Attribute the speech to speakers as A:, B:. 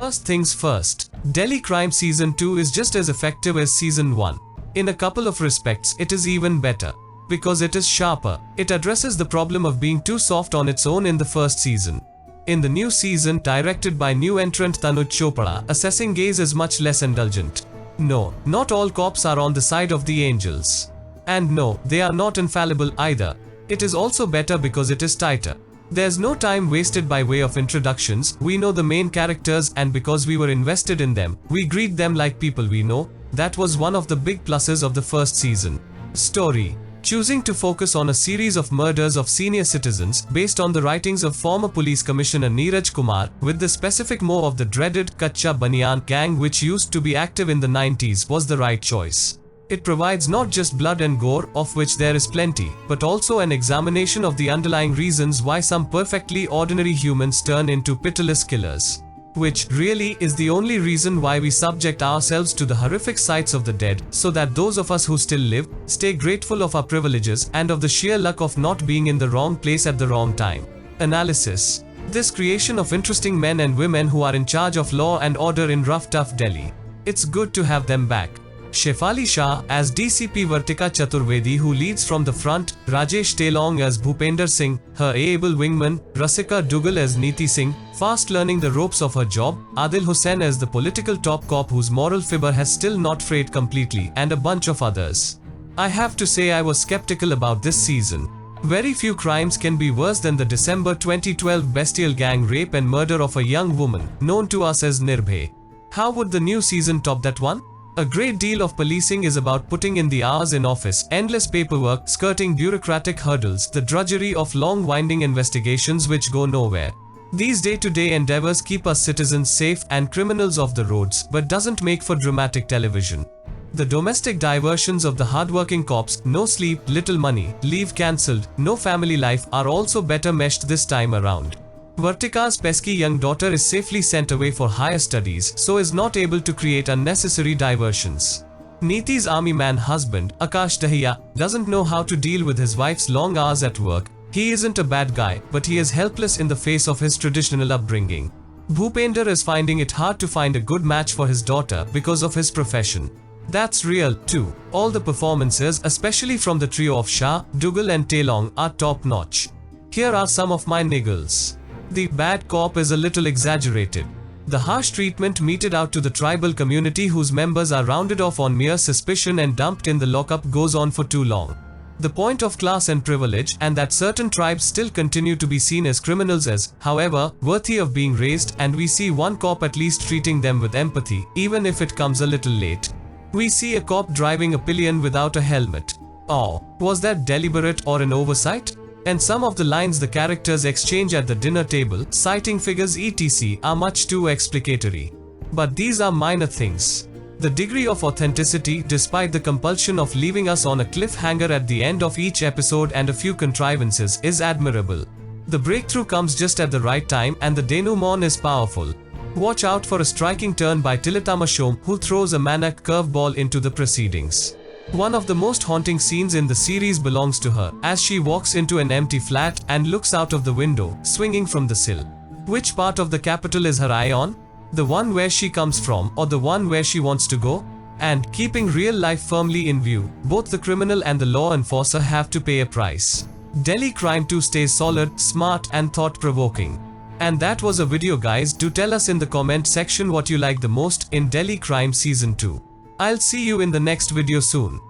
A: First things first, Delhi Crime Season 2 is just as effective as Season 1. In a couple of respects, it is even better. Because it is sharper, it addresses the problem of being too soft on its own in the first season. In the new season, directed by new entrant Tanuj Chopra, assessing gaze is much less indulgent. No, not all cops are on the side of the angels. And no, they are not infallible either. It is also better because it is tighter. There's no time wasted by way of introductions. We know the main characters, and because we were invested in them, we greet them like people we know. That was one of the big pluses of the first season. Story. Choosing to focus on a series of murders of senior citizens based on the writings of former police commissioner Neeraj Kumar, with the specific mo of the dreaded Kacha Banyan gang which used to be active in the 90s, was the right choice. It provides not just blood and gore, of which there is plenty, but also an examination of the underlying reasons why some perfectly ordinary humans turn into pitiless killers. Which, really, is the only reason why we subject ourselves to the horrific sights of the dead, so that those of us who still live, stay grateful of our privileges and of the sheer luck of not being in the wrong place at the wrong time. Analysis. This creation of interesting men and women who are in charge of law and order in rough tough Delhi. It's good to have them back. Shefali Shah as DCP Vartika Chaturvedi, who leads from the front, Rajesh Telong as Bhupender Singh, her able wingman, Rasika Dugal as Neeti Singh, fast learning the ropes of her job, Adil Hussain as the political top cop whose moral fibre has still not frayed completely, and a bunch of others. I have to say I was skeptical about this season. Very few crimes can be worse than the December 2012 bestial gang rape and murder of a young woman, known to us as Nirbhay. How would the new season top that one? A great deal of policing is about putting in the hours in office, endless paperwork, skirting bureaucratic hurdles, the drudgery of long winding investigations which go nowhere. These day-to-day endeavors keep us citizens safe and criminals off the roads, but doesn't make for dramatic television. The domestic diversions of the hardworking cops, no sleep, little money, leave cancelled, no family life, are also better meshed this time around. Vartika's pesky young daughter is safely sent away for higher studies, so is not able to create unnecessary diversions. Neeti's army man husband, Akash Dahiya, doesn't know how to deal with his wife's long hours at work. He isn't a bad guy, but he is helpless in the face of his traditional upbringing. Bhupender is finding it hard to find a good match for his daughter because of his profession. That's real, too. All the performances, especially from the trio of Shah, Dugal and Telong, are top-notch. Here are some of my niggles. The bad cop is a little exaggerated. The harsh treatment meted out to the tribal community whose members are rounded off on mere suspicion and dumped in the lockup goes on for too long. The point of class and privilege, and that certain tribes still continue to be seen as criminals is, however, worthy of being raised, and we see one cop at least treating them with empathy, even if it comes a little late. We see a cop driving a pillion without a helmet. Oh, was that deliberate or an oversight? And some of the lines the characters exchange at the dinner table, citing figures etc., are much too explicatory. But these are minor things. The degree of authenticity, despite the compulsion of leaving us on a cliffhanger at the end of each episode and a few contrivances, is admirable. The breakthrough comes just at the right time, and the denouement is powerful. Watch out for a striking turn by Tilatama Shom, who throws a maniac curveball into the proceedings. One of the most haunting scenes in the series belongs to her, as she walks into an empty flat and looks out of the window, swinging from the sill. Which part of the capital is her eye on? The one where she comes from, or the one where she wants to go? And, keeping real life firmly in view, both the criminal and the law enforcer have to pay a price. Delhi Crime 2 stays solid, smart and thought-provoking. And that was a video, guys. Do tell us in the comment section what you like the most in Delhi Crime Season 2. I'll see you in the next video soon.